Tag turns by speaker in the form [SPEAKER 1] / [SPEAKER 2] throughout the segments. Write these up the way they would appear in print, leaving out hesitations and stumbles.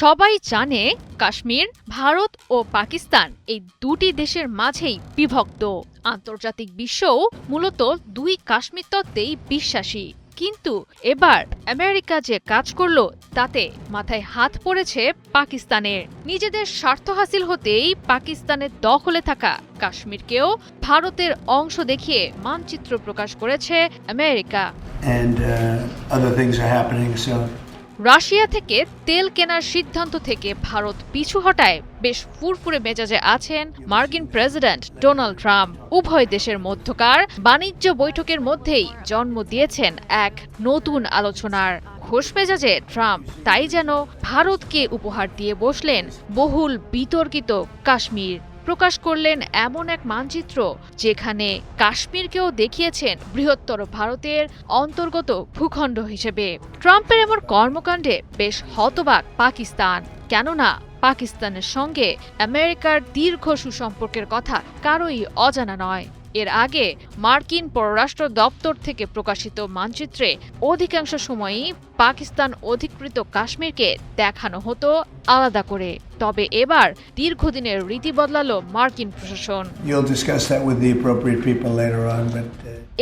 [SPEAKER 1] সবাই জানে কাশ্মীর ভারত ও পাকিস্তান এই দুটি দেশের মাঝেই বিভক্ত। আন্তর্জাতিক বিশ্বও মূলত দুই কাশ্মীর তত্ত্বেই বিশ্বাসী। কিন্তু এবার আমেরিকা যে কাজ করলো তাতে মাথায় হাত পড়েছে পাকিস্তানের। নিজেদের স্বার্থ হাসিল হতেই পাকিস্তানের দখলে থাকা কাশ্মীরকেও ভারতের অংশ দেখিয়ে মানচিত্র প্রকাশ করেছে আমেরিকা। রাশিয়া থেকে তেল কেনার সিদ্ধান্ত থেকে ভারত পিছু হটায় বেশ ফুরফুরে মেজাজে আছেন মার্কিন প্রেসিডেন্ট ডোনাল্ড ট্রাম্প। উভয় দেশের মধ্যকার বাণিজ্য বৈঠকের মধ্যেই জন্ম দিয়েছেন এক নতুন আলোচনার। খোশ মেজাজে ট্রাম্প তাই যেন ভারতকে উপহার দিয়ে বসলেন বহুল বিতর্কিত কাশ্মীর। প্রকাশ করলেন এমন এক মানচিত্র যেখানে কাশ্মীরকেও দেখিয়েছেন বৃহত্তর ভারতের অন্তর্গত ভূখণ্ড হিসেবে। ট্রাম্পের এমন কর্মকাণ্ডে বেশ হতবাক পাকিস্তান, কেননা পাকিস্তানের সঙ্গে আমেরিকার দীর্ঘ সুসম্পর্কের কথা কারোই অজানা নয়। এর আগে মার্কিন পররাষ্ট্র দপ্তর থেকে প্রকাশিত মানচিত্রে অধিকাংশ সময়ই পাকিস্তান অধিকৃত কাশ্মীরকে দেখানো হতো আলাদা করে। তবে এবার দীর্ঘদিনের রীতি বদলালো মার্কিন প্রশাসন।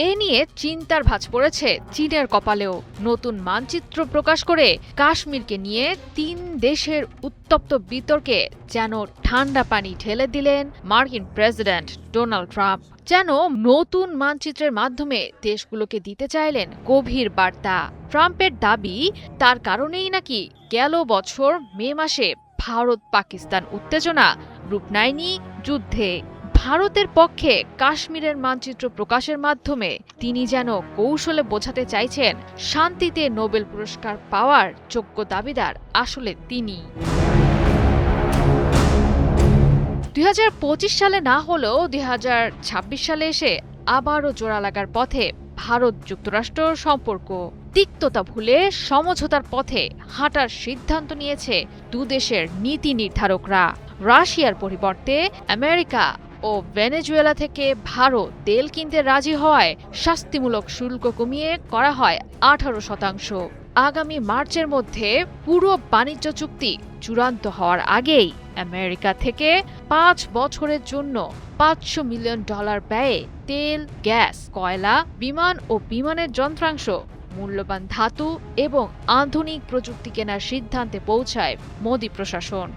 [SPEAKER 1] এ নিয়ে চিন্তার ভাঁজ পড়েছে চীনের কপালেও। নতুন মানচিত্র প্রকাশ করে কাশ্মীরকে নিয়ে তিন দেশের উত্তপ্ত বিতর্কে যেন ঠান্ডা পানি ঢেলে দিলেন মার্কিন প্রেসিডেন্ট ডোনাল্ড ট্রাম্প। যেন নতুন মানচিত্রের মাধ্যমে দেশগুলোকে দিতে চাইলেন গভীর বার্তা। ট্রাম্পের দাবি তার কারণেই নাকি গেল বছর মে মাসে ভারত পাকিস্তান উত্তেজনা রূপ নেয়নি যুদ্ধে। ভারতের পক্ষে কাশ্মীরের মানচিত্র প্রকাশের মাধ্যমে তিনি যেন কৌশলে বোঝাতে চাইছেন শান্তিতে নোবেল পুরস্কার পাওয়ার যোগ্য দাবিদার আসলে তিনি। 2025 সালে না হলেও 2026 সালে এসে আবারও জোড়া লাগার পথে ভারত যুক্তরাষ্ট্র সম্পর্ক। তিক্ততা ভুলে সমঝোতার পথে হাঁটার সিদ্ধান্ত নিয়েছে দুদেশের নীতি নির্ধারকরা। রাশিয়ার পরিবর্তে আমেরিকা ও ভেনেজুয়েলা থেকে ভারত তেল কিনতে রাজি হওয়ায় শাস্তিমূলক শুল্ক কমিয়ে করা হয় 18%। আগামী মার্চের মধ্যে পুরো বাণিজ্য চুক্তি চূড়ান্ত হওয়ার আগেই আমেরিকা থেকে 5 বছরের জন্য $500 মিলিয়ন ব্যয়ে তেল, গ্যাস, কয়লা, বিমান ও বিমানের যন্ত্রাংশ, মূল্যবান ধাতু এবং আধুনিক প্রযুক্তি কেনার সিদ্ধান্তে পৌঁছায় মোদি প্রশাসন।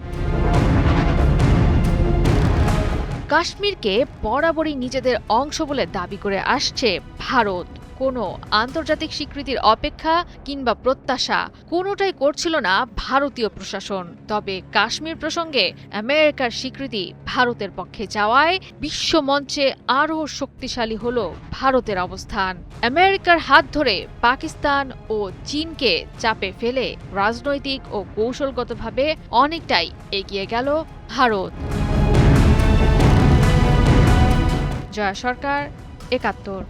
[SPEAKER 1] কাশ্মীরকে বরাবরই নিজেদের অংশ বলে দাবি করে আসছে ভারত। কোনো আন্তর্জাতিক স্বীকৃতির অপেক্ষা কিংবা প্রত্যাশা কোনোটাই করছিল না ভারতীয় প্রশাসন। তবে কাশ্মীর প্রসঙ্গে আমেরিকার স্বীকৃতি ভারতের পক্ষে যাওয়ায় বিশ্বমঞ্চে আরও শক্তিশালী হল ভারতের অবস্থান। আমেরিকার হাত ধরে পাকিস্তান ও চীনকে চাপে ফেলে রাজনৈতিক ও কৌশলগতভাবে অনেকটাই এগিয়ে গেল ভারত। জয়া সরকার, ৭১।